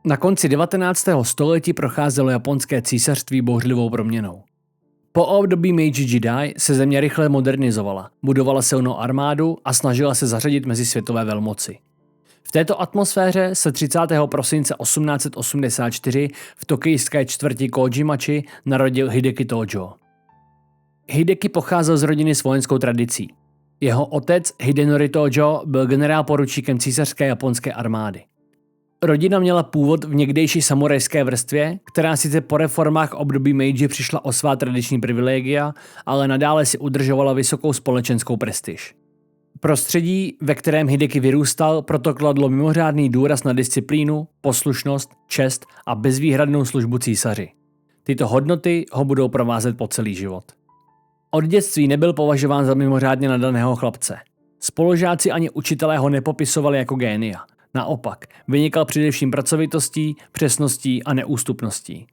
Na konci 19. století procházelo japonské císařství bouřlivou proměnou. Po období Meiji Jidai se země rychle modernizovala, budovala silnou armádu a snažila se zařadit mezi světové velmoci. V této atmosféře se 30. prosince 1884 v tokijské čtvrti Kojimachi narodil Hideki Tojo. Hideki pocházel z rodiny s vojenskou tradicí. Jeho otec Hidenori Tojo byl generálporučíkem císařské japonské armády. Rodina měla původ v někdejší samurajské vrstvě, která sice po reformách období Meiji přišla o svá tradiční privilegia, ale nadále si udržovala vysokou společenskou prestiž. Prostředí, ve kterém Hideki vyrůstal, proto kladlo mimořádný důraz na disciplínu, poslušnost, čest a bezvýhradnou službu císaři. Tyto hodnoty ho budou provázet po celý život. Od dětství nebyl považován za mimořádně nadaného chlapce. Spolužáci ani učitelé ho nepopisovali jako génia. Naopak, vynikal především pracovitostí, přesností a neústupností.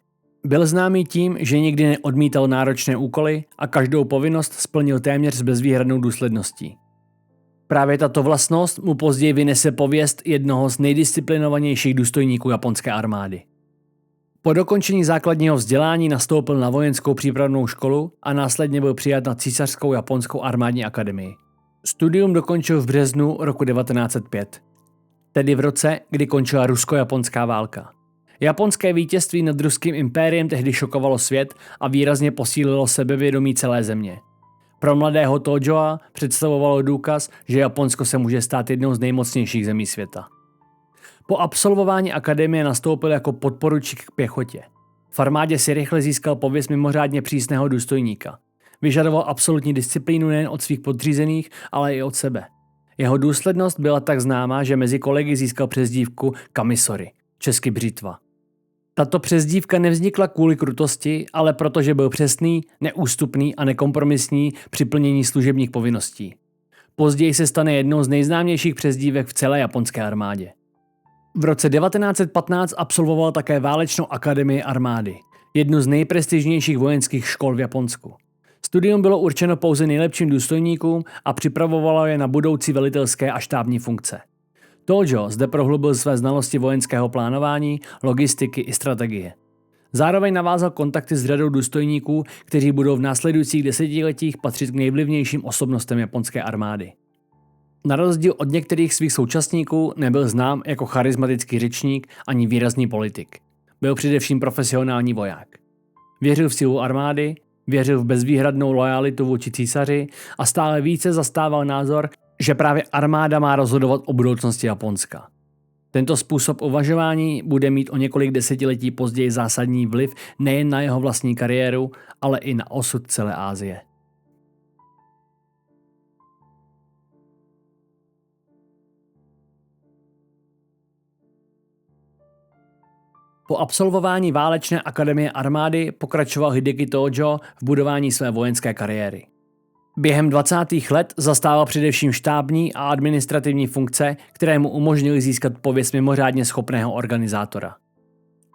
Byl známý tím, že nikdy neodmítal náročné úkoly a každou povinnost splnil téměř s bezvýhradnou důsledností. Právě tato vlastnost mu později vynese pověst jednoho z nejdisciplinovanějších důstojníků japonské armády. Po dokončení základního vzdělání nastoupil na vojenskou přípravnou školu a následně byl přijat na císařskou japonskou armádní akademii. Studium dokončil v březnu roku 1905. Tedy v roce, kdy končila rusko-japonská válka. Japonské vítězství nad ruským impériem tehdy šokovalo svět a výrazně posílilo sebevědomí celé země. Pro mladého Tojoa představovalo důkaz, že Japonsko se může stát jednou z nejmocnějších zemí světa. Po absolvování akademie nastoupil jako podporučík k pěchotě. V armádě si rychle získal pověst mimořádně přísného důstojníka. Vyžadoval absolutní disciplínu nejen od svých podřízených, ale i od sebe. Jeho důslednost byla tak známá, že mezi kolegy získal přezdívku Kamisori, česky břitva. Tato přezdívka nevznikla kvůli krutosti, ale protože byl přesný, neústupný a nekompromisní při plnění služebních povinností. Později se stane jednou z nejznámějších přezdívek v celé japonské armádě. V roce 1915 absolvoval také Válečnou akademii armády, jednu z nejprestižnějších vojenských škol v Japonsku. Studium bylo určeno pouze nejlepším důstojníkům a připravovalo je na budoucí velitelské a štábní funkce. Tojo zde prohloubil své znalosti vojenského plánování, logistiky i strategie. Zároveň navázal kontakty s řadou důstojníků, kteří budou v následujících desetiletích patřit k nejvlivnějším osobnostem japonské armády. Na rozdíl od některých svých současníků nebyl znám jako charismatický řečník ani výrazný politik. Byl především profesionální voják. Věřil v sílu armády, věřil v bezvýhradnou lojalitu vůči císaři a stále více zastával názor, že právě armáda má rozhodovat o budoucnosti Japonska. Tento způsob uvažování bude mít o několik desetiletí později zásadní vliv nejen na jeho vlastní kariéru, ale i na osud celé Asie. Po absolvování Válečné akademie armády pokračoval Hideki Tojo v budování své vojenské kariéry. Během 20. let zastával především štábní a administrativní funkce, které mu umožnily získat pověst mimořádně schopného organizátora.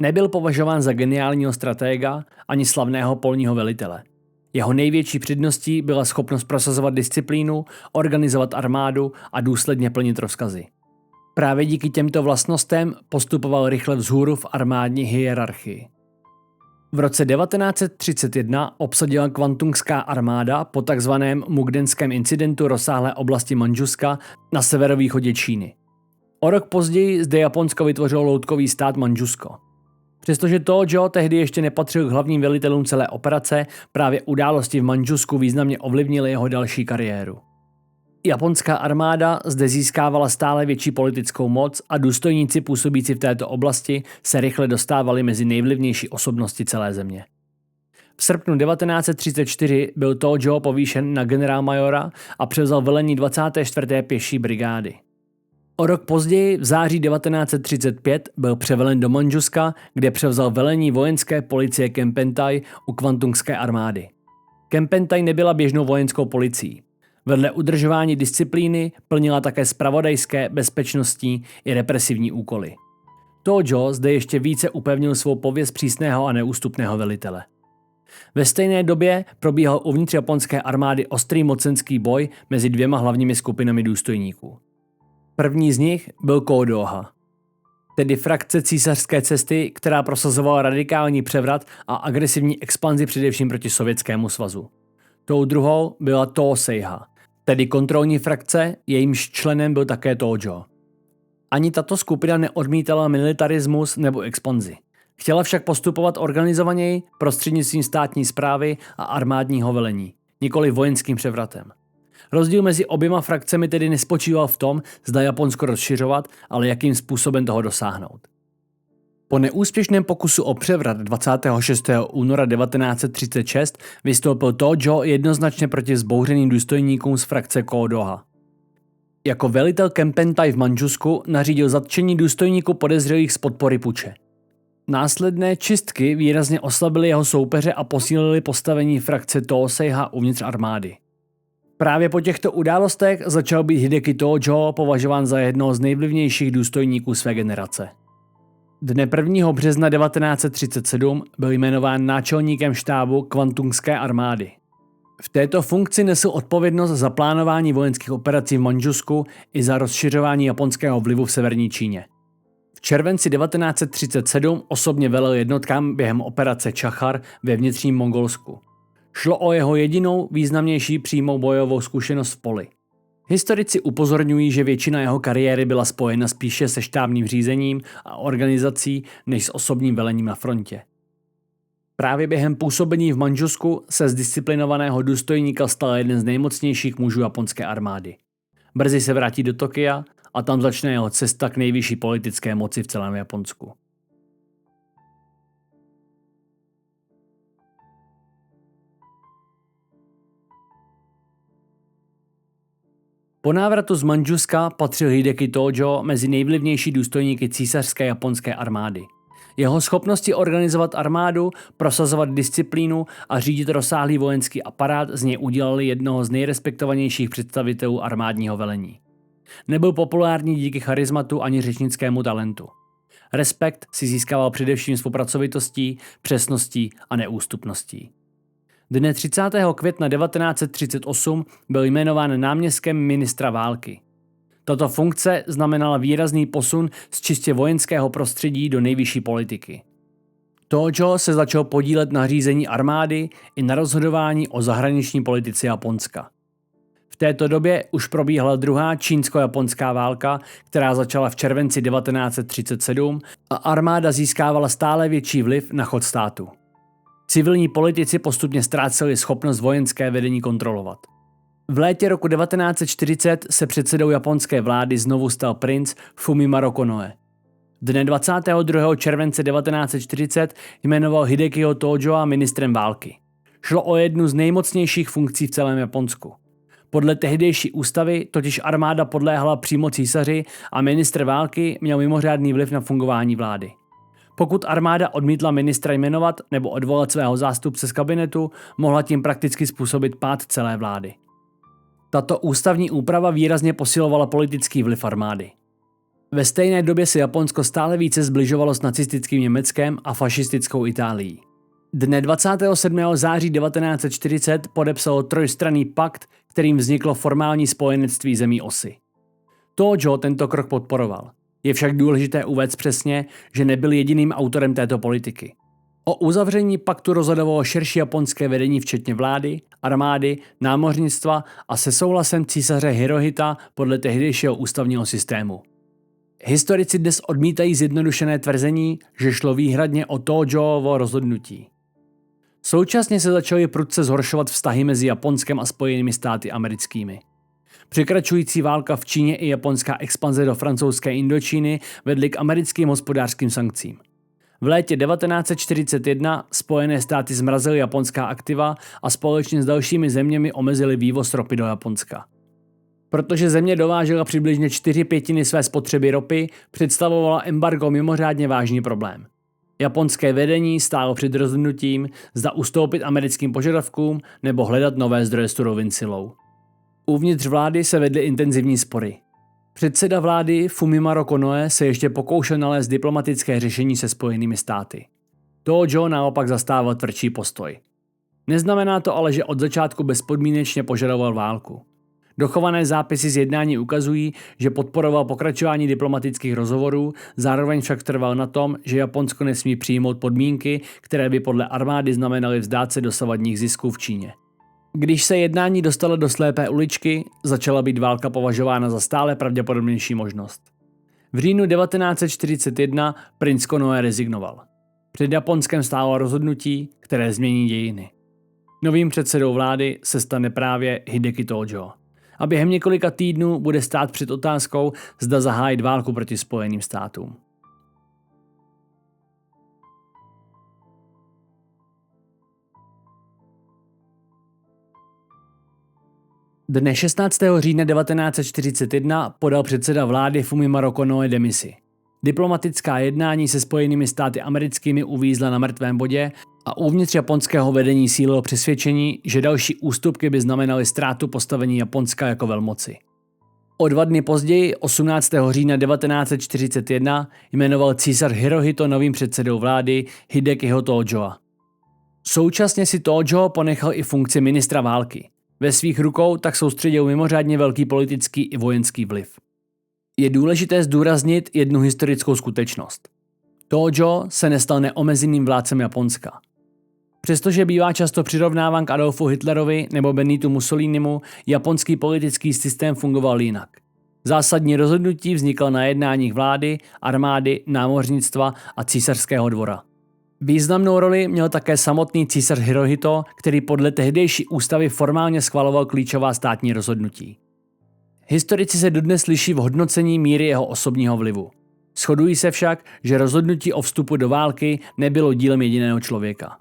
Nebyl považován za geniálního stratega ani slavného polního velitele. Jeho největší předností byla schopnost prosazovat disciplínu, organizovat armádu a důsledně plnit rozkazy. Právě díky těmto vlastnostem postupoval rychle vzhůru v armádní hierarchii. V roce 1931 obsadila Kvantungská armáda po takzvaném Mukdenském incidentu rozsáhlé oblasti Mandžuska na severovýchodě Číny. O rok později zde Japonsko vytvořilo loutkový stát Mandžusko. Přestože Tojo tehdy ještě nepatřil k hlavním velitelům celé operace, právě události v Mandžusku významně ovlivnily jeho další kariéru. Japonská armáda zde získávala stále větší politickou moc a důstojníci působící v této oblasti se rychle dostávali mezi nejvlivnější osobnosti celé země. V srpnu 1934 byl Tojo povýšen na generálmajora a převzal velení 24. pěší brigády. O rok později, v září 1935, byl převelen do Mandžuska, kde převzal velení vojenské policie Kempentai u Kvantungské armády. Kempentai nebyla běžnou vojenskou policií. Vedle udržování disciplíny plnila také zpravodajské, bezpečnostní i represivní úkoly. Tojo zde ještě více upevnil svou pověst přísného a neústupného velitele. Ve stejné době probíhal uvnitř japonské armády ostrý mocenský boj mezi dvěma hlavními skupinami důstojníků. První z nich byl Kodoha. tedy frakce císařské cesty, která prosazovala radikální převrat a agresivní expanzi především proti Sovětskému svazu. Tou druhou byla Tooseiha, tedy kontrolní frakce, jejímž členem byl také Tojo. Ani tato skupina neodmítala militarismus nebo expanzi. Chtěla však postupovat organizovaněji prostřednictvím státní správy a armádního velení, nikoli vojenským převratem. Rozdíl mezi oběma frakcemi tedy nespočíval v tom, zda Japonsko rozšiřovat, ale jakým způsobem toho dosáhnout. Po neúspěšném pokusu o převrat 26. února 1936 vystoupil Tojo jednoznačně proti vzbouřeným důstojníkům z frakce Koodoha. Jako velitel Kempentai v Mandžusku nařídil zatčení důstojníků podezřelých z podpory puče. Následné čistky výrazně oslabily jeho soupeře a posílily postavení frakce Tooseiha uvnitř armády. Právě po těchto událostech začal být Hideki Tojo považován za jednoho z nejvlivnějších důstojníků své generace. Dne 1. března 1937 byl jmenován náčelníkem štábu Kvantungské armády. V této funkci nesl odpovědnost za plánování vojenských operací v Mandžusku i za rozšiřování japonského vlivu v severní Číně. V červenci 1937 osobně velel jednotkám během operace Čachar ve vnitřním Mongolsku. Šlo o jeho jedinou významnější přímou bojovou zkušenost v poli. Historici upozorňují, že většina jeho kariéry byla spojena spíše se štábním řízením a organizací než s osobním velením na frontě. Právě během působení v Mandžusku se z disciplinovaného důstojníka stal jeden z nejmocnějších mužů japonské armády. Brzy se vrátí do Tokia a tam začne jeho cesta k nejvyšší politické moci v celém Japonsku. Po návratu z Mandžuska patřil Hideki Tojo mezi nejvlivnější důstojníky císařské japonské armády. Jeho schopnosti organizovat armádu, prosazovat disciplínu a řídit rozsáhlý vojenský aparát z něj udělali jednoho z nejrespektovanějších představitelů armádního velení. Nebyl populární díky charizmatu ani řečnickému talentu. Respekt si získával především svou pracovitostí, přesností a neústupností. Dne 30. května 1938 byl jmenován náměstkem ministra války. Tato funkce znamenala výrazný posun z čistě vojenského prostředí do nejvyšší politiky. Tojo se začal podílet na řízení armády i na rozhodování o zahraniční politice Japonska. V této době už probíhala druhá čínsko-japonská válka, která začala v červenci 1937 a armáda získávala stále větší vliv na chod státu. Civilní politici postupně ztráceli schopnost vojenské vedení kontrolovat. V létě roku 1940 se předsedou japonské vlády znovu stal princ Fumimaro Konoe. Dne 22. července 1940 jmenoval Hidekiho Tojoa ministrem války. Šlo o jednu z nejmocnějších funkcí v celém Japonsku. Podle tehdejší ústavy totiž armáda podléhala přímo císaři a ministr války měl mimořádný vliv na fungování vlády. Pokud armáda odmítla ministra jmenovat nebo odvolat svého zástupce z kabinetu, mohla tím prakticky způsobit pád celé vlády. Tato ústavní úprava výrazně posilovala politický vliv armády. Ve stejné době se Japonsko stále více zbližovalo s nacistickým Německem a fašistickou Itálií. Dne 27. září 1940 podepsalo trojstranný pakt, kterým vzniklo formální spojenectví zemí osy. Tojo tento krok podporoval. Je však důležité uvést přesně, že nebyl jediným autorem této politiky. O uzavření paktu rozhodovalo širší japonské vedení včetně vlády, armády, námořnictva a se souhlasem císaře Hirohita podle tehdejšího ústavního systému. Historici dnes odmítají zjednodušené tvrzení, že šlo výhradně o Tojovo rozhodnutí. Současně se začaly prudce zhoršovat vztahy mezi Japonskem a Spojenými státy americkými. Překračující válka v Číně i japonská expanze do francouzské Indočíny vedly k americkým hospodářským sankcím. V létě 1941 Spojené státy zmrazily japonská aktiva a společně s dalšími zeměmi omezily vývoz ropy do Japonska. Protože země dovážela přibližně 4/5 své spotřeby ropy, představovala embargo mimořádně vážný problém. Japonské vedení stálo před rozhodnutím, zda ustoupit americkým požadavkům nebo hledat nové zdroje surovin silou. Uvnitř vlády se vedly intenzivní spory. Předseda vlády Fumimaro Konoe se ještě pokoušel nalézt diplomatické řešení se Spojenými státy. Tojo naopak zastával tvrdší postoj. Neznamená to ale, že od začátku bezpodmínečně požadoval válku. Dochované zápisy z jednání ukazují, že podporoval pokračování diplomatických rozhovorů, zároveň však trval na tom, že Japonsko nesmí přijmout podmínky, které by podle armády znamenaly vzdát se dosavadních zisků v Číně. Když se jednání dostalo do slepé uličky, začala být válka považována za stále pravděpodobnější možnost. V říjnu 1941 princ Konoe rezignoval. Před Japonskem stálo rozhodnutí, které změní dějiny. Novým předsedou vlády se stane právě Hideki Tojo. A během několika týdnů bude stát před otázkou, zda zahájit válku proti Spojeným státům. Dne 16. října 1941 podal předseda vlády Fumimaro Konoe demisi. Diplomatická jednání se Spojenými státy americkými uvízla na mrtvém bodě a uvnitř japonského vedení sílilo přesvědčení, že další ústupky by znamenaly ztrátu postavení Japonska jako velmoci. O 2 dny později, 18. října 1941, jmenoval císař Hirohito novým předsedou vlády Hidekiho Tojoa. Současně si Tojo ponechal i funkci ministra války. Ve svých rukou tak soustředil mimořádně velký politický i vojenský vliv. Je důležité zdůraznit jednu historickou skutečnost. Tojo se nestal neomezeným vládcem Japonska. Přestože bývá často přirovnáván k Adolfu Hitlerovi nebo Benitu Mussolinimu, japonský politický systém fungoval jinak. Zásadní rozhodnutí vznikla na jednáních vlády, armády, námořnictva a císařského dvora. Významnou roli měl také samotný císař Hirohito, který podle tehdejší ústavy formálně schvaloval klíčová státní rozhodnutí. Historici se dodnes liší v hodnocení míry jeho osobního vlivu. Shodují se však, že rozhodnutí o vstupu do války nebylo dílem jediného člověka.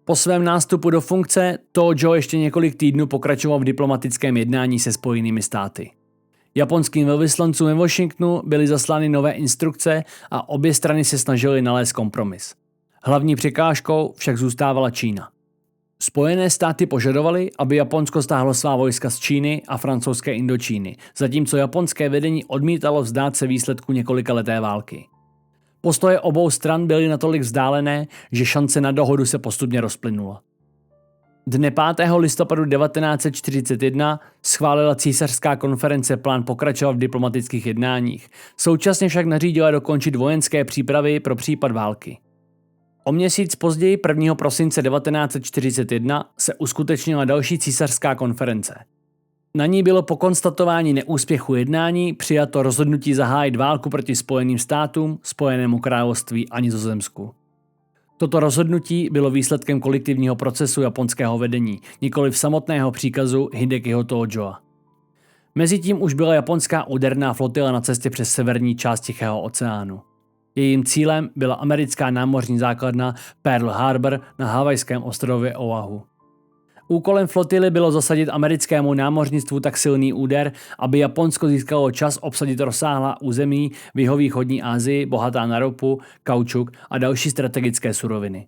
Po svém nástupu do funkce Tojo ještě několik týdnů pokračoval v diplomatickém jednání se Spojenými státy. Japonským velvyslancům ve Washingtonu byly zaslány nové instrukce a obě strany se snažily nalézt kompromis. Hlavní překážkou však zůstávala Čína. Spojené státy požadovaly, aby Japonsko stáhlo svá vojska z Číny a francouzské Indočíny, zatímco japonské vedení odmítalo vzdát se výsledku několikaleté války. Postoje obou stran byly natolik vzdálené, že šance na dohodu se postupně rozplynula. Dne 5. listopadu 1941 schválila císařská konference plán pokračovat v diplomatických jednáních, současně však nařídila dokončit vojenské přípravy pro případ války. O měsíc později 1. prosince 1941 se uskutečnila další císařská konference. Na ní bylo po konstatování neúspěchu jednání přijato rozhodnutí zahájit válku proti Spojeným státům, Spojenému království a Nizozemsku. Toto rozhodnutí bylo výsledkem kolektivního procesu japonského vedení, nikoli v samotného příkazu Hidekiho Tojoa. Mezitím už byla japonská úderná flotila na cestě přes severní část Tichého oceánu. Jejím cílem byla americká námořní základna Pearl Harbor na havajském ostrově Oahu. Úkolem flotily bylo zasadit americkému námořnictvu tak silný úder, aby Japonsko získalo čas obsadit rozsáhlá území v jihovýchodní Asii bohatá na ropu, kaučuk a další strategické suroviny.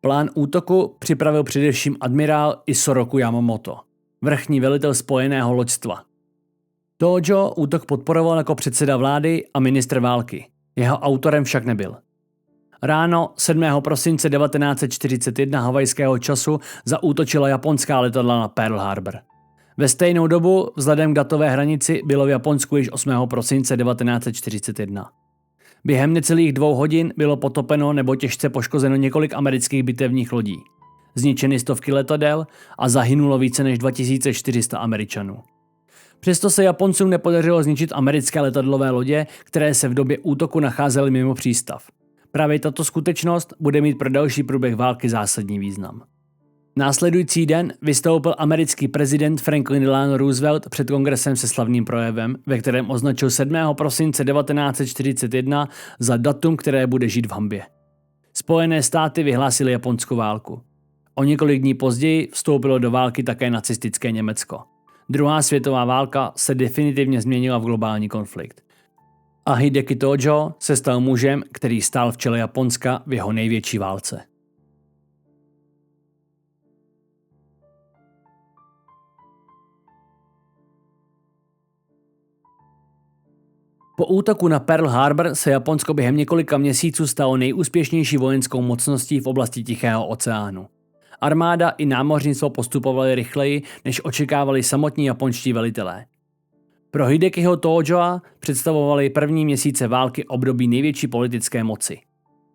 Plán útoku připravil především admirál Isoroku Yamamoto, vrchní velitel spojeného loďstva. Tojo útok podporoval jako předseda vlády a ministr války. Jeho autorem však nebyl. Ráno 7. prosince 1941 havajského času zaútočila japonská letadla na Pearl Harbor. Ve stejnou dobu, vzhledem k datové hranici, bylo v Japonsku již 8. prosince 1941. Během necelých 2 hodin bylo potopeno nebo těžce poškozeno několik amerických bitevních lodí. Zničeny stovky letadel a zahynulo více než 2400 Američanů. Přesto se Japoncům nepodařilo zničit americké letadlové lodě, které se v době útoku nacházely mimo přístav. Právě tato skutečnost bude mít pro další průběh války zásadní význam. Následující den vystoupil americký prezident Franklin Delano Roosevelt před kongresem se slavným projevem, ve kterém označil 7. prosince 1941 za datum, které bude žít v hanbě. Spojené státy vyhlásily japonskou válku. O několik dní později vstoupilo do války také nacistické Německo. Druhá světová válka se definitivně změnila v globální konflikt. A Hideki Tojo se stal mužem, který stál v čele Japonska v jeho největší válce. Po útoku na Pearl Harbor se Japonsko během několika měsíců stalo nejúspěšnější vojenskou mocností v oblasti Tichého oceánu. Armáda i námořnictvo postupovaly rychleji, než očekávali samotní japonští velitelé. Pro Hidekiho Tojoa představovaly první měsíce války období největší politické moci.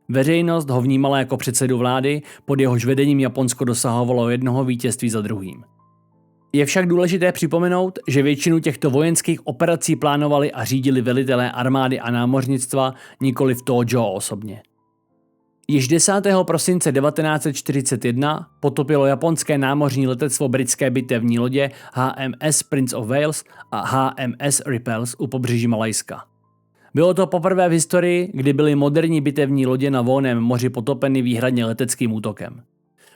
Veřejnost ho vnímala jako předsedu vlády, pod jehož vedením Japonsko dosahovalo jednoho vítězství za druhým. Je však důležité připomenout, že většinu těchto vojenských operací plánovali a řídili velitelé armády a námořnictva, nikoli v Tojo osobně. Již 10. prosince 1941 potopilo japonské námořní letectvo britské bitevní lodě HMS Prince of Wales a HMS Repulse u pobřeží Malajska. Bylo to poprvé v historii, kdy byly moderní bitevní lodě na volném moři potopeny výhradně leteckým útokem.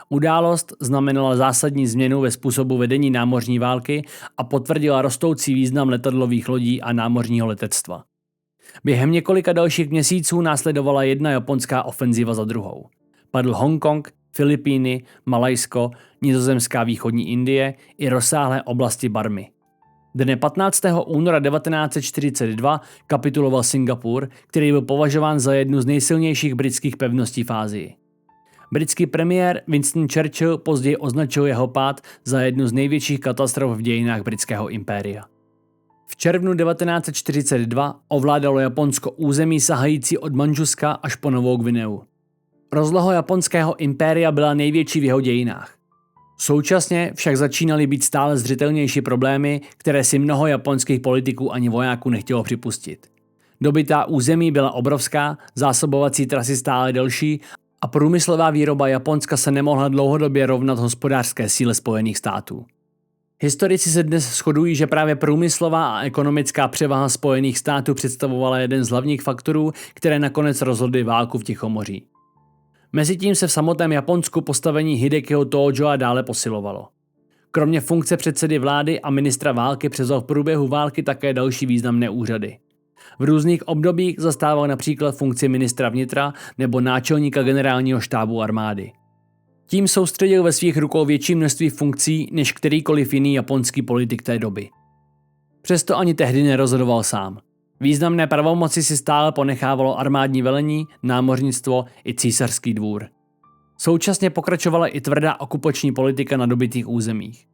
Událost znamenala zásadní změnu ve způsobu vedení námořní války a potvrdila rostoucí význam letadlových lodí a námořního letectva. Během několika dalších měsíců následovala jedna japonská ofenziva za druhou. Padl Hongkong, Filipíny, Malajsko, nizozemská východní Indie i rozsáhlé oblasti Barmy. Dne 15. února 1942 kapituloval Singapur, který byl považován za jednu z nejsilnějších britských pevností v Asii. Britský premiér Winston Churchill později označil jeho pád za jednu z největších katastrof v dějinách britského impéria. V červnu 1942 ovládalo Japonsko území sahající od Mandžuska až po Novou Gvineu. Rozloha japonského impéria byla největší v jeho dějinách. Současně však začínaly být stále zřetelnější problémy, které si mnoho japonských politiků ani vojáků nechtělo připustit. Dobytá území byla obrovská, zásobovací trasy stále delší a průmyslová výroba Japonska se nemohla dlouhodobě rovnat hospodářské síle Spojených států. Historici se dnes shodují, že právě průmyslová a ekonomická převaha Spojených států představovala jeden z hlavních faktorů, které nakonec rozhodly válku v Tichomoří. Mezitím se v samotném Japonsku postavení Hidekiho Tojoa dále posilovalo. Kromě funkce předsedy vlády a ministra války převzal v průběhu války také další významné úřady. V různých obdobích zastával například funkci ministra vnitra nebo náčelníka generálního štábu armády. Tím soustředil ve svých rukou větší množství funkcí než kterýkoliv jiný japonský politik té doby. Přesto ani tehdy nerozhodoval sám. Významné pravomoci si stále ponechávalo armádní velení, námořnictvo i císařský dvůr. Současně pokračovala i tvrdá okupační politika na dobytých územích.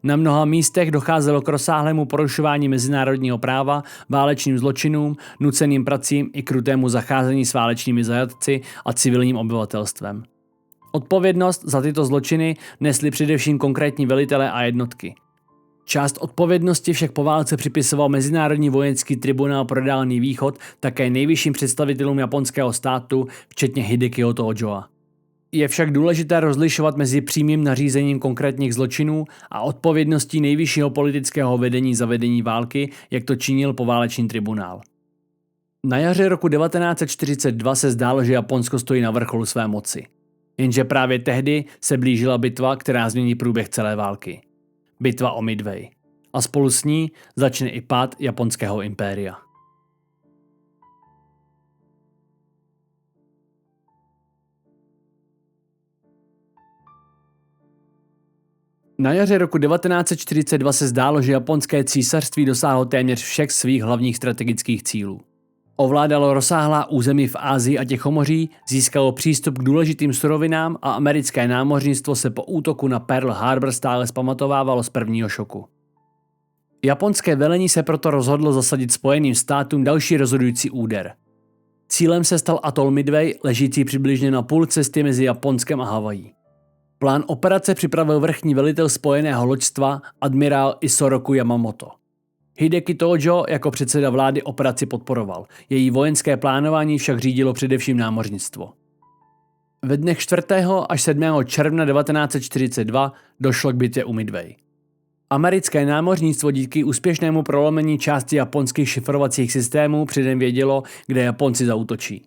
Na mnoha místech docházelo k rozsáhlému porušování mezinárodního práva, válečným zločinům, nuceným pracím i krutému zacházení s válečnými zajatci a civilním obyvatelstvem. Odpovědnost za tyto zločiny nesli především konkrétní velitelé a jednotky. Část odpovědnosti však po válce připisoval Mezinárodní vojenský tribunál pro Dálný východ také nejvyšším představitelům japonského státu, včetně Hidekiho Tojoa. Je však důležité rozlišovat mezi přímým nařízením konkrétních zločinů a odpovědností nejvyššího politického vedení za vedení války, jak to činil poválečný tribunál. Na jaře roku 1942 se zdálo, že Japonsko stojí na vrcholu své moci. Jenže právě tehdy se blížila bitva, která změní průběh celé války. Bitva o Midway. A spolu s ní začne i pád japonského impéria. Na jaře roku 1942 se zdálo, že japonské císařství dosáhlo téměř všech svých hlavních strategických cílů. Ovládalo rozsáhlá území v Asii a Tichomoří, získalo přístup k důležitým surovinám a americké námořnictvo se po útoku na Pearl Harbor stále zpamatovávalo z prvního šoku. Japonské velení se proto rozhodlo zasadit Spojeným státům další rozhodující úder. Cílem se stal atol Midway, ležící přibližně na půl cesty mezi Japonskem a Havají. Plán operace připravil vrchní velitel spojeného loďstva admirál Isoroku Yamamoto. Hideki Tojo jako předseda vlády operaci podporoval, její vojenské plánování však řídilo především námořnictvo. Ve dnech 4. až 7. června 1942 došlo k bitvě u Midway. Americké námořnictvo díky úspěšnému prolomení části japonských šifrovacích systémů předem vědělo, kde Japonci zaútočí.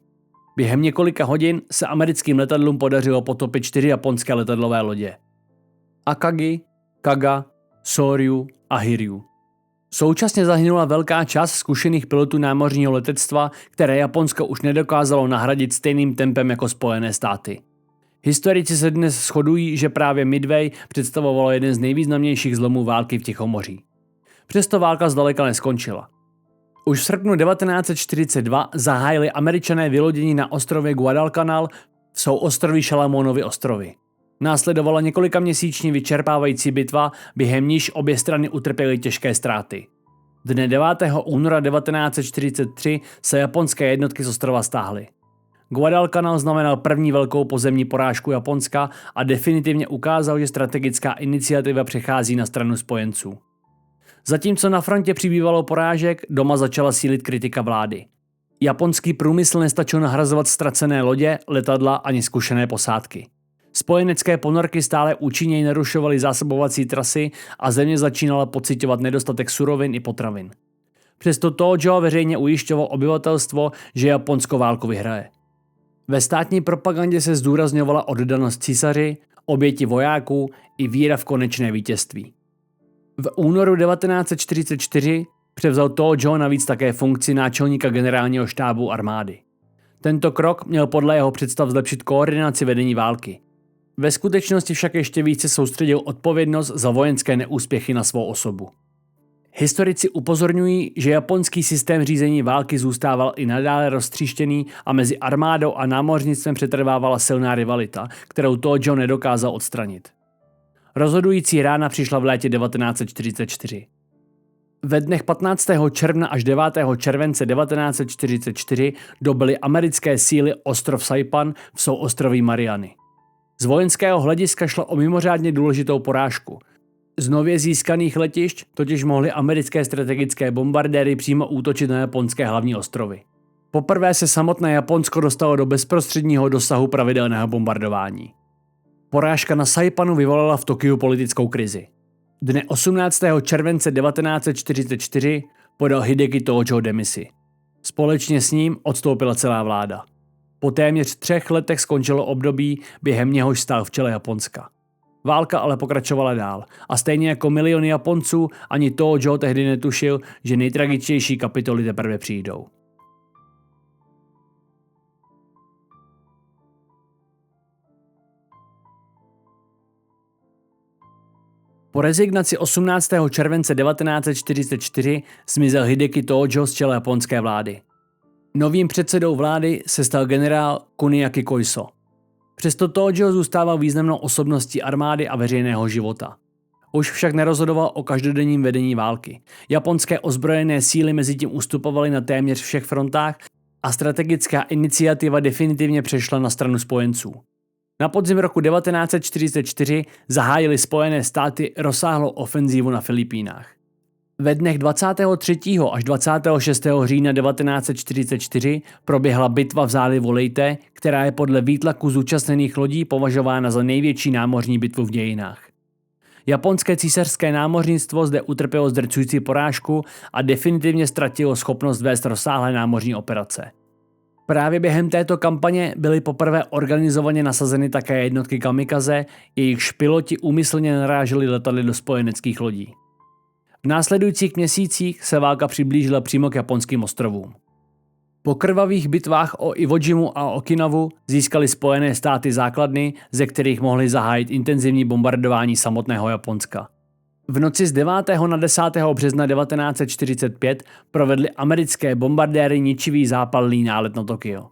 Během několika hodin se americkým letadlům podařilo potopit 4 japonské letadlové lodě. Akagi, Kaga, Soryu a Hiryu. Současně zahynula velká část zkušených pilotů námořního letectva, které Japonsko už nedokázalo nahradit stejným tempem jako Spojené státy. Historici se dnes shodují, že právě Midway představovalo jeden z nejvýznamnějších zlomů války v Tichomoří. Přesto válka zdaleka neskončila. Už v srpnu 1942 zahájili Američané vylodění na ostrově Guadalcanal v souostroví Šalamonovy ostrovy. Následovala několikaměsíční vyčerpávající bitva, během níž obě strany utrpěly těžké ztráty. Dne 9. února 1943 se japonské jednotky z ostrova stáhly. Guadalcanal znamenal první velkou pozemní porážku Japonska a definitivně ukázal, že strategická iniciativa přechází na stranu spojenců. Zatímco na frontě přibývalo porážek, doma začala sílit kritika vlády. Japonský průmysl nestačil nahrazovat ztracené lodě, letadla ani zkušené posádky. Spojenecké ponorky stále účinněji narušovaly zásobovací trasy a země začínala pociťovat nedostatek surovin i potravin. Přesto Tojo veřejně ujišťoval obyvatelstvo, že Japonsko válku vyhraje. Ve státní propagandě se zdůrazňovala oddanost císaři, oběti vojáků i víra v konečné vítězství. V únoru 1944 převzal Tojo navíc také funkci náčelníka generálního štábu armády. Tento krok měl podle jeho představ zlepšit koordinaci vedení války. Ve skutečnosti však ještě více soustředil odpovědnost za vojenské neúspěchy na svou osobu. Historici upozorňují, že japonský systém řízení války zůstával i nadále roztříštěný a mezi armádou a námořnictvem přetrvávala silná rivalita, kterou Tojo nedokázal odstranit. Rozhodující rána přišla v létě 1944. Ve dnech 15. června až 9. července 1944 dobyly americké síly ostrov Saipan v souostroví Mariany. Z vojenského hlediska šlo o mimořádně důležitou porážku. Z nově získaných letišť totiž mohly americké strategické bombardéry přímo útočit na japonské hlavní ostrovy. Poprvé se samotné Japonsko dostalo do bezprostředního dosahu pravidelného bombardování. Porážka na Saipanu vyvolala v Tokiu politickou krizi. Dne 18. července 1944 podal Hideki Tojo demisi. Společně s ním odstoupila celá vláda. Po téměř 3 letech skončilo období, během něhož stál v čele Japonska. Válka ale pokračovala dál a stejně jako miliony Japonců ani Tojo tehdy netušil, že nejtragičtější kapitoly teprve přijdou. Po rezignaci 18. července 1944 zmizel Hideki Tojo z čela japonské vlády. Novým předsedou vlády se stal generál Kuniaki Koiso. Přesto Tojo zůstával významnou osobností armády a veřejného života. Už však nerozhodoval o každodenním vedení války. Japonské ozbrojené síly mezitím ustupovaly na téměř všech frontách a strategická iniciativa definitivně přešla na stranu spojenců. Na podzim roku 1944 zahájily Spojené státy rozsáhlou ofenzívu na Filipínách. Ve dnech 23. až 26. října 1944 proběhla bitva v zálivu Leyte, která je podle výtlaku zúčastněných lodí považována za největší námořní bitvu v dějinách. Japonské císařské námořnictvo zde utrpělo zdrcující porážku a definitivně ztratilo schopnost vést rozsáhlé námořní operace. Právě během této kampaně byly poprvé organizovaně nasazeny také jednotky kamikaze, jejichž piloti úmyslně naráželi letadly do spojeneckých lodí. V následujících měsících se válka přiblížila přímo k japonským ostrovům. Po krvavých bitvách o Iwo Jimu a Okinawu získaly Spojené státy základny, ze kterých mohly zahájit intenzivní bombardování samotného Japonska. V noci z 9. na 10. března 1945 provedly americké bombardéry ničivý zápalný nálet na Tokio.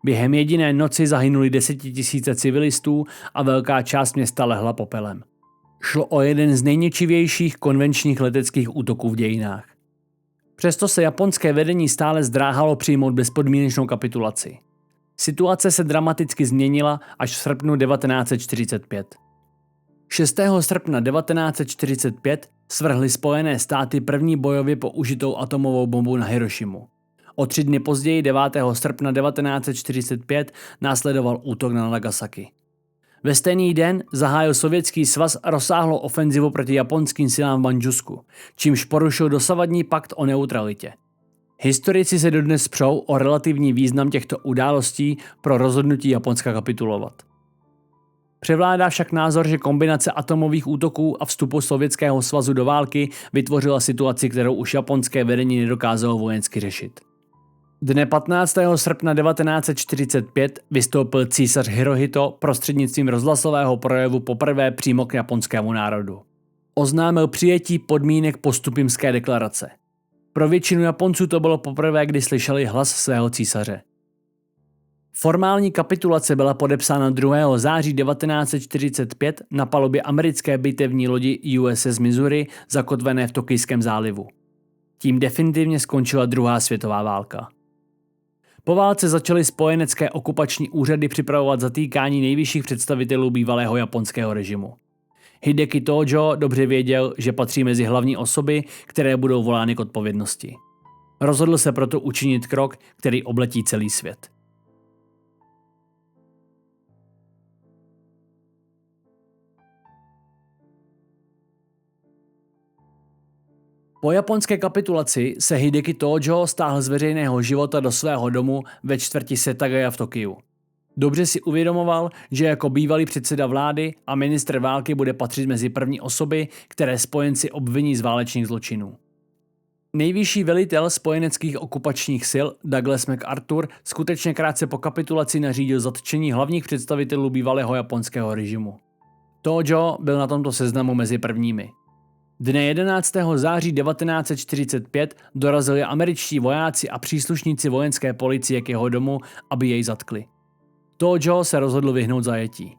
Během jediné noci zahynuli 10 000 civilistů a velká část města lehla popelem. Šlo o jeden z nejničivějších konvenčních leteckých útoků v dějinách. Přesto se japonské vedení stále zdráhalo přijmout bezpodmínečnou kapitulaci. Situace se dramaticky změnila až v srpnu 1945. 6. srpna 1945 svrhly Spojené státy první bojově použitou atomovou bombu na Hirošimu. O 3 dny později, 9. srpna 1945, následoval útok na Nagasaki. Ve stejný den zahájil Sovětský svaz rozsáhlou ofenzivu proti japonským silám v Mandžusku, čímž porušil dosavadní pakt o neutralitě. Historici se dodnes přou o relativní význam těchto událostí pro rozhodnutí Japonska kapitulovat. Převládá však názor, že kombinace atomových útoků a vstupu Sovětského svazu do války vytvořila situaci, kterou už japonské vedení nedokázalo vojensky řešit. Dne 15. srpna 1945 vystoupil císař Hirohito prostřednictvím rozhlasového projevu poprvé přímo k japonskému národu. Oznámil přijetí podmínek Postupimské deklarace. Pro většinu Japonců to bylo poprvé, kdy slyšeli hlas svého císaře. Formální kapitulace byla podepsána 2. září 1945 na palubě americké bitevní lodi USS Missouri zakotvené v Tokijském zálivu. Tím definitivně skončila druhá světová válka. Po válce začaly spojenecké okupační úřady připravovat zatýkání nejvyšších představitelů bývalého japonského režimu. Hideki Tojo dobře věděl, že patří mezi hlavní osoby, které budou volány k odpovědnosti. Rozhodl se proto učinit krok, který obletí celý svět. Po japonské kapitulaci se Hideki Tojo stáhl z veřejného života do svého domu ve čtvrti Setagaya v Tokiu. Dobře si uvědomoval, že jako bývalý předseda vlády a ministr války bude patřit mezi první osoby, které spojenci obviní z válečných zločinů. Nejvyšší velitel spojeneckých okupačních sil Douglas MacArthur skutečně krátce po kapitulaci nařídil zatčení hlavních představitelů bývalého japonského režimu. Tojo byl na tomto seznamu mezi prvními. Dne 11. září 1945 dorazili američtí vojáci a příslušníci vojenské policie k jeho domu, aby jej zatkli. Tojo se rozhodl vyhnout zajetí.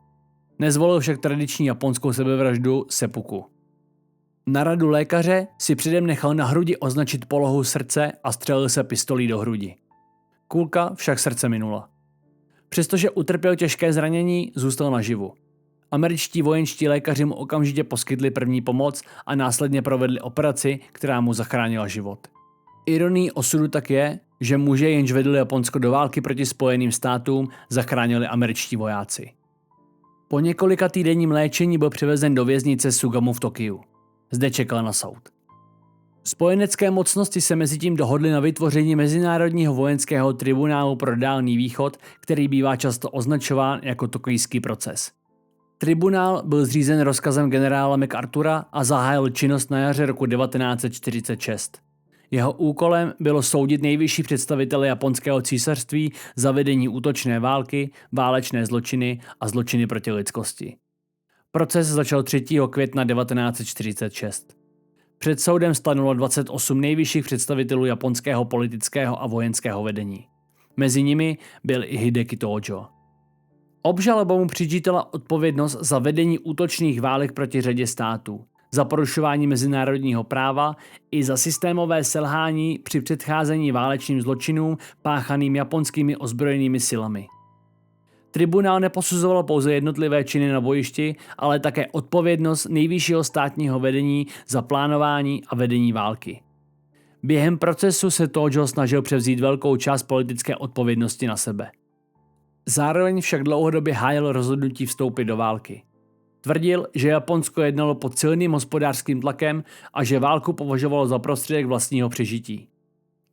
Nezvolil však tradiční japonskou sebevraždu seppuku. Na radu lékaře si předem nechal na hrudi označit polohu srdce a střelil se pistolí do hrudi. Kulka však srdce minula. Přestože utrpěl těžké zranění, zůstal naživu. Američtí vojenští lékaři mu okamžitě poskytli první pomoc a následně provedli operaci, která mu zachránila život. Ironií osudu tak je, že muže, jenž vedl Japonsko do války proti Spojeným státům, zachránili američtí vojáci. Po několika týdenním léčení byl převezen do věznice Sugamo v Tokiu. Zde čekal na soud. Spojenecké mocnosti se mezitím dohodly na vytvoření Mezinárodního vojenského tribunálu pro Dálný východ, který bývá často označován jako Tokijský proces. Tribunál byl zřízen rozkazem generála MacArthura a zahájil činnost na jaře roku 1946. Jeho úkolem bylo soudit nejvyšší představitele japonského císařství za vedení útočné války, válečné zločiny a zločiny proti lidskosti. Proces začal 3. května 1946. Před soudem stanulo 28 nejvyšších představitelů japonského politického a vojenského vedení. Mezi nimi byl i Hideki Tojo. Obžaloba mu přičítala odpovědnost za vedení útočných válek proti řadě států, za porušování mezinárodního práva i za systémové selhání při předcházení válečným zločinům páchaným japonskými ozbrojenými silami. Tribunál neposuzoval pouze jednotlivé činy na bojišti, ale také odpovědnost nejvyššího státního vedení za plánování a vedení války. Během procesu se Tojo snažil převzít velkou část politické odpovědnosti na sebe. Zároveň však dlouhodobě hájil rozhodnutí vstoupit do války. Tvrdil, že Japonsko jednalo pod silným hospodářským tlakem a že válku považovalo za prostředek vlastního přežití.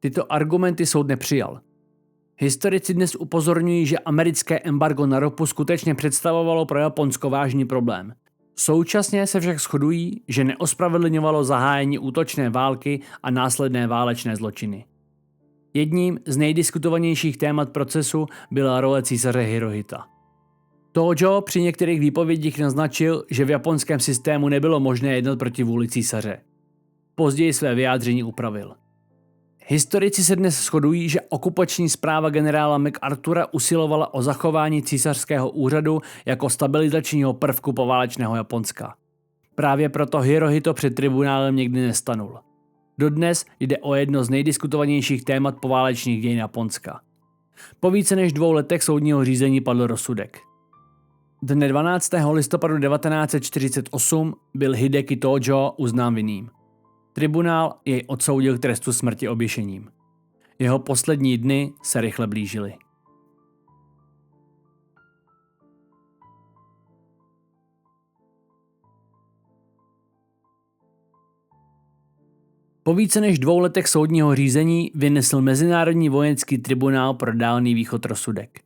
Tyto argumenty soud nepřijal. Historici dnes upozorňují, že americké embargo na ropu skutečně představovalo pro Japonsko vážný problém. Současně se však shodují, že neospravedlňovalo zahájení útočné války a následné válečné zločiny. Jedním z nejdiskutovanějších témat procesu byla role císaře Hirohita. Tojo při některých výpovědích naznačil, že v japonském systému nebylo možné jednat proti vůli císaře. Později své vyjádření upravil. Historici se dnes shodují, že okupační správa generála MacArthura usilovala o zachování císařského úřadu jako stabilizačního prvku poválečného Japonska. Právě proto Hirohito před tribunálem nikdy nestanul. Dodnes jde o jedno z nejdiskutovanějších témat poválečných dějin Japonska. Po více než 2 letech soudního řízení padl rozsudek. Dne 12. listopadu 1948 byl Hideki Tojo uznán vinným. Tribunál jej odsoudil k trestu smrti oběšením. Jeho poslední dny se rychle blížily. Po více než 2 letech soudního řízení vynesl Mezinárodní vojenský tribunál pro Dálný východ rozsudek.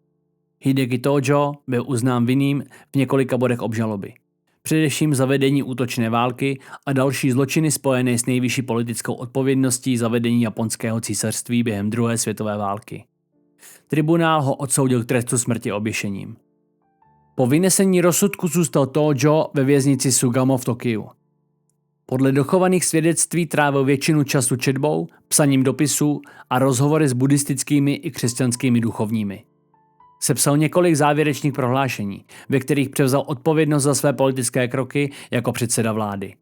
Hideki Tojo byl uznán vinným v několika bodech obžaloby. Především za vedení útočné války a další zločiny spojené s nejvyšší politickou odpovědností za vedení japonského císařství během druhé světové války. Tribunál ho odsoudil k trestu smrti oběšením. Po vynesení rozsudku zůstal Tojo ve věznici Sugamo v Tokiu. Podle dochovaných svědectví trávil většinu času četbou, psaním dopisů a rozhovory s buddhistickými i křesťanskými duchovními. Sepsal několik závěrečných prohlášení, ve kterých převzal odpovědnost za své politické kroky jako předseda vlády.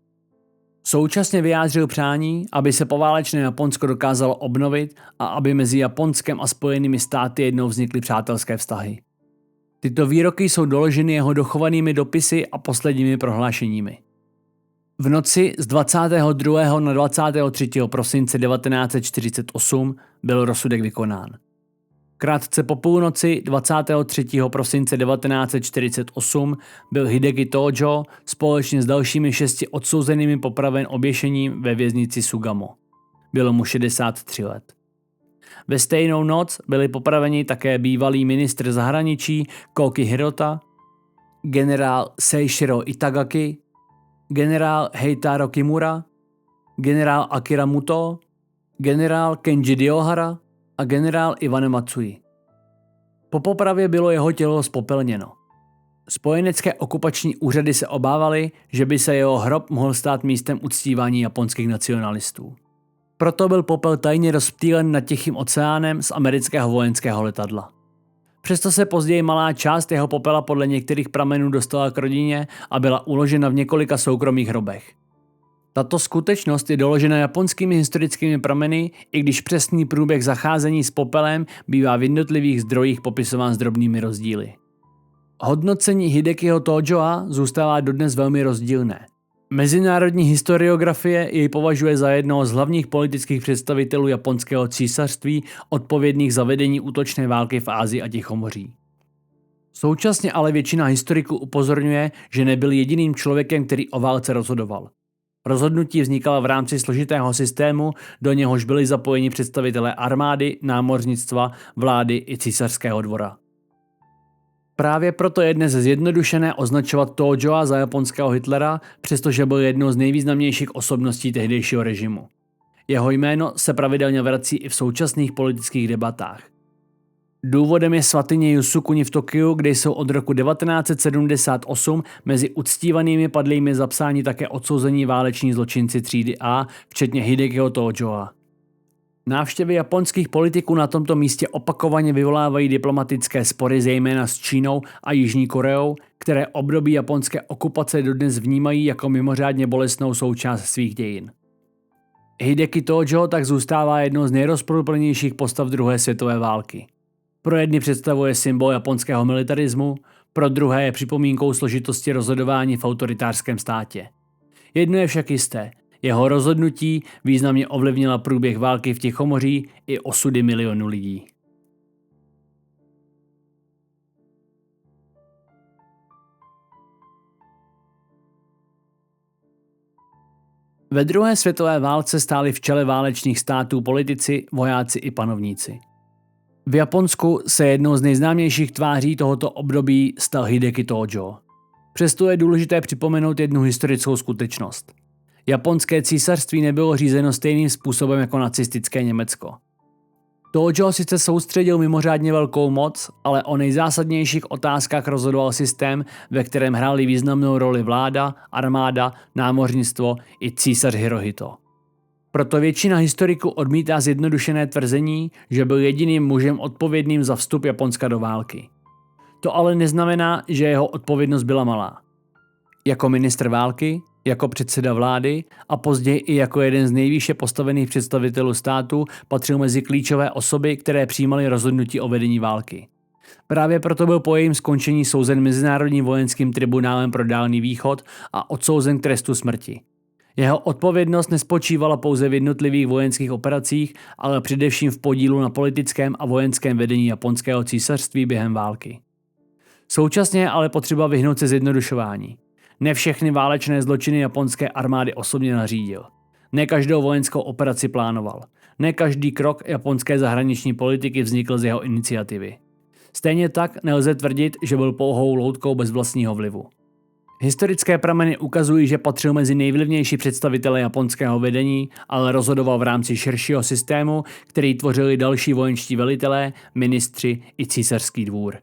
Současně vyjádřil přání, aby se poválečné Japonsko dokázalo obnovit a aby mezi Japonskem a Spojenými státy jednou vznikly přátelské vztahy. Tyto výroky jsou doloženy jeho dochovanými dopisy a posledními prohlášeními. V noci z 22. na 23. prosince 1948 byl rozsudek vykonán. Krátce po půlnoci 23. prosince 1948 byl Hideki Tojo společně s dalšími 6 odsouzenými popraven oběšením ve věznici Sugamo. Bylo mu 63 let. Ve stejnou noc byli popraveni také bývalý ministr zahraničí Koki Hirota, generál Seishiro Itagaki, generál Heitaro Kimura, generál Akira Muto, generál Kenji Diohara a generál Iwane Matsui. Po popravě bylo jeho tělo zpopelněno. Spojenecké okupační úřady se obávaly, že by se jeho hrob mohl stát místem uctívání japonských nacionalistů. Proto byl popel tajně rozptýlen nad Tichým oceánem z amerického vojenského letadla. Přesto se později malá část jeho popela podle některých pramenů dostala k rodině a byla uložena v několika soukromých hrobech. Tato skutečnost je doložena japonskými historickými prameny, i když přesný průběh zacházení s popelem bývá v jednotlivých zdrojích popisován s drobnými rozdíly. Hodnocení Hidekiho Tojoa zůstává dodnes velmi rozdílné. Mezinárodní historiografie jej považuje za jednoho z hlavních politických představitelů japonského císařství odpovědných za vedení útočné války v Asii a Tichomoří. Současně ale většina historiků upozorňuje, že nebyl jediným člověkem, který o válce rozhodoval. Rozhodnutí vznikala v rámci složitého systému, do něhož byli zapojeni představitelé armády, námořnictva, vlády i císařského dvora. Právě proto je dnes zjednodušené označovat Tojoa za japonského Hitlera, přestože byl jednou z nejvýznamnějších osobností tehdejšího režimu. Jeho jméno se pravidelně vrací i v současných politických debatách. Důvodem je svatyně Yasukuni v Tokiu, kde jsou od roku 1978 mezi uctívanými padlými zapsáni také odsouzení váleční zločinci třídy A, včetně Hidekiho Tojoa. Návštěvy japonských politiků na tomto místě opakovaně vyvolávají diplomatické spory zejména s Čínou a Jižní Koreou, které období japonské okupace dodnes vnímají jako mimořádně bolestnou součást svých dějin. Hideki Tojo tak zůstává jednou z nejrozporuplnějších postav druhé světové války. Pro jedny představuje symbol japonského militarismu, pro druhé je připomínkou složitosti rozhodování v autoritářském státě. Jedno je však jisté. Jeho rozhodnutí významně ovlivnila průběh války v Tichomoří i osudy milionů lidí. Ve druhé světové válce stáli v čele válečných států politici, vojáci i panovníci. V Japonsku se jednou z nejznámějších tváří tohoto období stal Hideki Tojo. Přesto je důležité připomenout jednu historickou skutečnost. Japonské císařství nebylo řízeno stejným způsobem jako nacistické Německo. Tojo sice soustředil mimořádně velkou moc, ale o nejzásadnějších otázkách rozhodoval systém, ve kterém hráli významnou roli vláda, armáda, námořnictvo i císař Hirohito. Proto většina historiků odmítá zjednodušené tvrzení, že byl jediným mužem odpovědným za vstup Japonska do války. To ale neznamená, že jeho odpovědnost byla malá. Jako ministr války, jako předseda vlády a později i jako jeden z nejvýše postavených představitelů státu patřil mezi klíčové osoby, které přijímaly rozhodnutí o vedení války. Právě proto byl po jejím skončení souzen Mezinárodním vojenským tribunálem pro Dálný východ a odsouzen k trestu smrti. Jeho odpovědnost nespočívala pouze v jednotlivých vojenských operacích, ale především v podílu na politickém a vojenském vedení japonského císařství během války. Současně je ale potřeba vyhnout se zjednodušování. Ne všechny válečné zločiny japonské armády osobně nařídil. Ne každou vojenskou operaci plánoval. Ne každý krok japonské zahraniční politiky vznikl z jeho iniciativy. Stejně tak nelze tvrdit, že byl pouhou loutkou bez vlastního vlivu. Historické prameny ukazují, že patřil mezi nejvlivnější představitele japonského vedení, ale rozhodoval v rámci širšího systému, který tvořili další vojenští velitelé, ministři i císařský dvůr.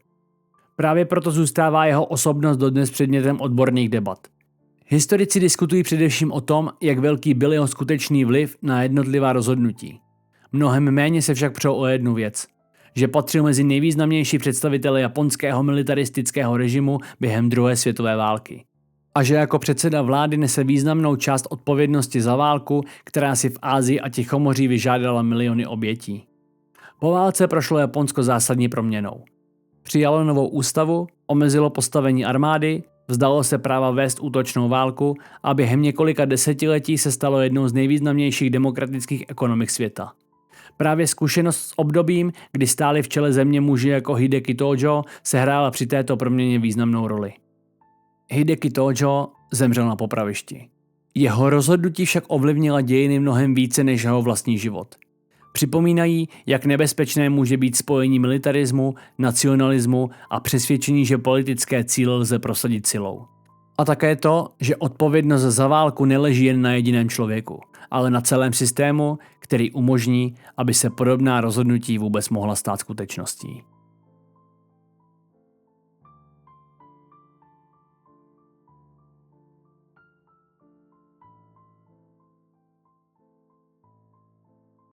Právě proto zůstává jeho osobnost dodnes předmětem odborných debat. Historici diskutují především o tom, jak velký byl jeho skutečný vliv na jednotlivá rozhodnutí. Mnohem méně se však přou o jednu věc. že patřil mezi nejvýznamnější představitele japonského militaristického režimu během druhé světové války. A že jako předseda vlády nese významnou část odpovědnosti za válku, která si v Asii a Tichomoří vyžádala miliony obětí. Po válce prošlo Japonsko zásadní proměnou. Přijalo novou ústavu, omezilo postavení armády, vzdalo se práva vést útočnou válku a během několika desetiletí se stalo jednou z nejvýznamnějších demokratických ekonomik světa. Právě zkušenost s obdobím, kdy stáli v čele země muži jako Hideki Tojo, sehrála při této proměně významnou roli. Hideki Tojo zemřel na popravišti. Jeho rozhodnutí však ovlivnila dějiny mnohem více než jeho vlastní život. Připomínají, jak nebezpečné může být spojení militarismu, nacionalismu a přesvědčení, že politické cíle lze prosadit silou. A také to, že odpovědnost za válku neleží jen na jediném člověku, ale na celém systému, který umožní, aby se podobná rozhodnutí vůbec mohla stát skutečností.